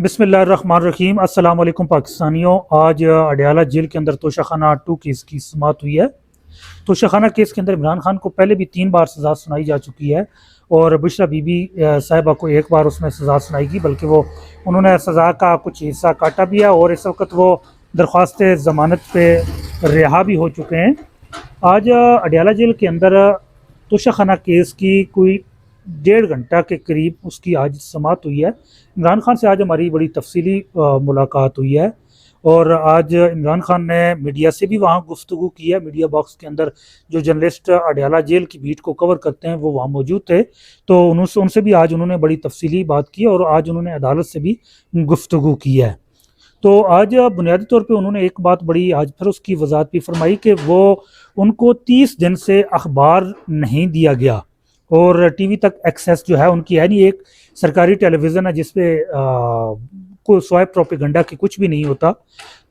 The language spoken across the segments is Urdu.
بسم اللہ الرحمن الرحیم۔ السلام علیکم پاکستانیوں۔ آج اڈیالہ جیل کے اندر توشہ خانہ 2 کیس کی سماعت ہوئی ہے۔ توشہ خانہ کیس کے اندر عمران خان کو پہلے بھی 3 بار سزا سنائی جا چکی ہے اور بشرا بی بی صاحبہ کو 1 بار اس میں سزا سنائی گی، بلکہ انہوں نے سزا کا کچھ حصہ کاٹا بھی ہے اور اس وقت وہ درخواست ضمانت پہ رہا بھی ہو چکے ہیں۔ آج اڈیالہ جیل کے اندر توشہ خانہ کیس کی کوئی 1.5 گھنٹہ کے قریب اس کی آج سماعت ہوئی ہے۔ عمران خان سے آج ہماری بڑی تفصیلی ملاقات ہوئی ہے اور آج عمران خان نے میڈیا سے بھی وہاں گفتگو کی ہے۔ میڈیا باکس کے اندر جو جرنلسٹ اڈیالہ جیل کی بیٹ کو کور کرتے ہیں وہ وہاں موجود تھے، تو ان سے بھی آج انہوں نے بڑی تفصیلی بات کی اور آج انہوں نے عدالت سے بھی گفتگو کی ہے۔ تو آج بنیادی طور پہ انہوں نے ایک بات بڑی آج پھر اس کی وضاحت بھی فرمائی کہ ان کو 30 دن سے اخبار نہیں دیا گیا اور ٹی وی تک ایکسیس جو ہے ان کی ہے نہیں۔ ایک سرکاری ٹیلی ویژن ہے جس پہ کوئی سوائے پروپیگنڈا کی کچھ بھی نہیں ہوتا،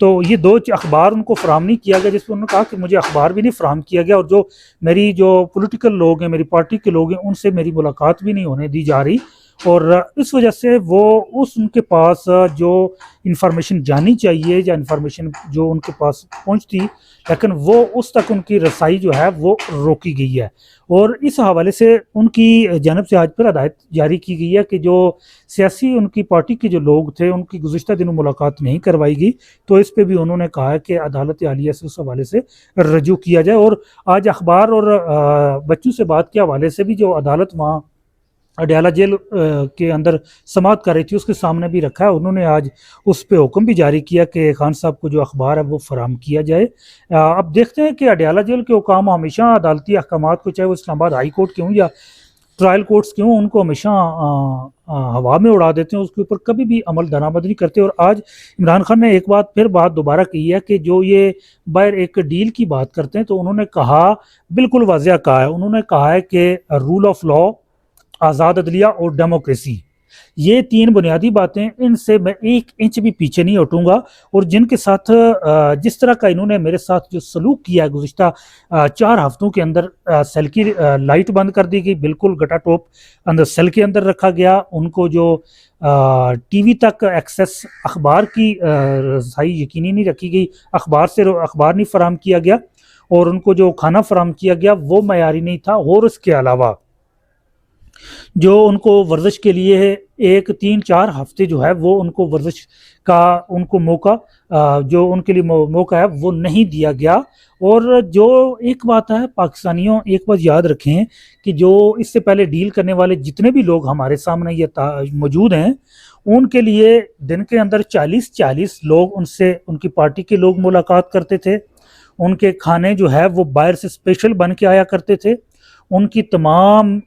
تو یہ 2 اخبار ان کو فراہم نہیں کیا گیا، جس پہ انہوں نے کہا کہ مجھے اخبار بھی نہیں فراہم کیا گیا اور میری جو پولیٹیکل لوگ ہیں، میری پارٹی کے لوگ ہیں، ان سے میری ملاقات بھی نہیں ہونے دی جا رہی، اور اس وجہ سے ان کے پاس جو انفارمیشن جانی چاہیے یا انفارمیشن جو ان کے پاس پہنچتی لیکن وہ اس تک ان کی رسائی جو ہے وہ روکی گئی ہے۔ اور اس حوالے سے ان کی جانب سے آج پھر ہدایت جاری کی گئی ہے کہ جو سیاسی ان کی پارٹی کے جو لوگ تھے ان کی گزشتہ دنوں ملاقات نہیں کروائی گئی، تو اس پہ بھی انہوں نے کہا ہے کہ عدالت عالیہ سے اس حوالے سے رجوع کیا جائے۔ اور آج اخبار اور بچوں سے بات کے حوالے سے بھی جو عدالت وہاں اڈیالہ جیل کے اندر سماعت کر رہی تھی اس کے سامنے بھی رکھا ہے، انہوں نے آج اس پہ حکم بھی جاری کیا کہ خان صاحب کو جو اخبار ہے وہ فراہم کیا جائے۔ اب دیکھتے ہیں کہ اڈیالہ جیل کے حکام ہمیشہ عدالتی احکامات کو، چاہے وہ اسلام آباد ہائی کورٹ کے ہوں یا ٹرائل کورٹس کے ہوں، ان کو ہمیشہ ہوا میں اڑا دیتے ہیں، اس کے اوپر کبھی بھی عمل درآمد نہیں کرتے۔ اور آج عمران خان نے ایک بات دوبارہ کی ہے کہ جو یہ باہر ایک ڈیل کی بات کرتے ہیں، تو انہوں نے کہا، بالکل واضح کہا ہے، انہوں نے کہا ہے کہ رول آف لا، آزاد عدلیہ اور ڈیموکریسی، یہ 3 بنیادی باتیں، ان سے میں 1 انچ بھی پیچھے نہیں ہٹوں گا۔ اور جن کے ساتھ جس طرح کا انہوں نے میرے ساتھ جو سلوک کیا ہے گزشتہ 4 ہفتوں کے اندر، سیل کی لائٹ بند کر دی گئی، بالکل گٹا ٹوپ اندر سیل کے اندر رکھا گیا، ان کو جو ٹی وی تک ایکسیس، اخبار کی رسائی یقینی نہیں رکھی گئی، اخبار نہیں فراہم کیا گیا، اور ان کو جو کھانا فراہم کیا گیا وہ معیاری نہیں تھا۔ اور اس کے علاوہ جو ان کو ورزش کے لیے 3-4 ہفتے جو ہے وہ ان کو ورزش کا ان کو موقع جو ان کے لیے موقع ہے وہ نہیں دیا گیا۔ اور جو ایک بات ہے پاکستانیوں، ایک بات یاد رکھیں کہ جو اس سے پہلے ڈیل کرنے والے جتنے بھی لوگ ہمارے سامنے یہ موجود ہیں، ان کے لیے دن کے اندر 40 لوگ ان کی پارٹی کے لوگ ملاقات کرتے تھے، ان کے کھانے جو ہے وہ باہر سے اسپیشل بن کے آیا کرتے تھے، ان کی تمام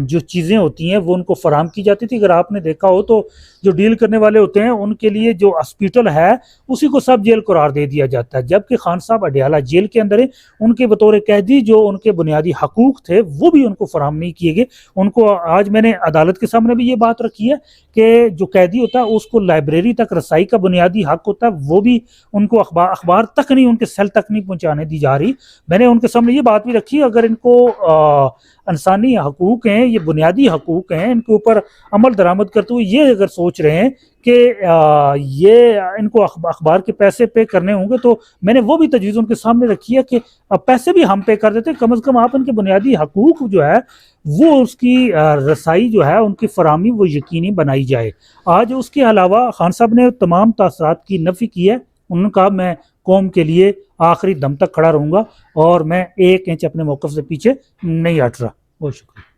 جو چیزیں ہوتی ہیں وہ ان کو فراہم کی جاتی تھی۔ اگر آپ نے دیکھا ہو تو جو ڈیل کرنے والے ہوتے ہیں ان کے لیے جو ہاسپٹل ہے اسی کو سب جیل قرار دے دیا جاتا ہے، جبکہ خان صاحب اڈیالہ جیل کے اندر ہیں، ان کے بطور قیدی جو ان کے بنیادی حقوق تھے وہ بھی ان کو فراہم نہیں کیے گئے۔ ان کو آج میں نے عدالت کے سامنے بھی یہ بات رکھی ہے کہ جو قیدی ہوتا ہے اس کو لائبریری تک رسائی کا بنیادی حق ہوتا ہے، وہ بھی ان کو اخبار تک نہیں، ان کے سیل تک نہیں پہنچانے دی جا رہی۔ میں نے ان کے سامنے یہ بات بھی رکھی، اگر ان کو انسانی حقوق ہیں، یہ بنیادی حقوق ہیں، ان کے اوپر عمل درآمد کرتے ہوئے یہ اگر سوچ رہے ہیں کہ یہ ان کو اخبار کے پیسے پے کرنے ہوں گے، تو میں نے وہ بھی تجویز ان کے سامنے رکھی ہے کہ پیسے بھی ہم پے کر دیتے، کم از کم آپ ان کے بنیادی حقوق جو ہے وہ اس کی رسائی جو ہے ان کی فراہمی وہ یقینی بنائی جائے۔ آج اس کے علاوہ خان صاحب نے تمام تاثرات کی نفی کی ہے، انہوں نے کہا میں قوم کے لیے آخری دم تک کھڑا رہوں گا اور میں 1 انچ اپنے موقف سے پیچھے نہیں ہٹ رہا۔ بہت شکریہ۔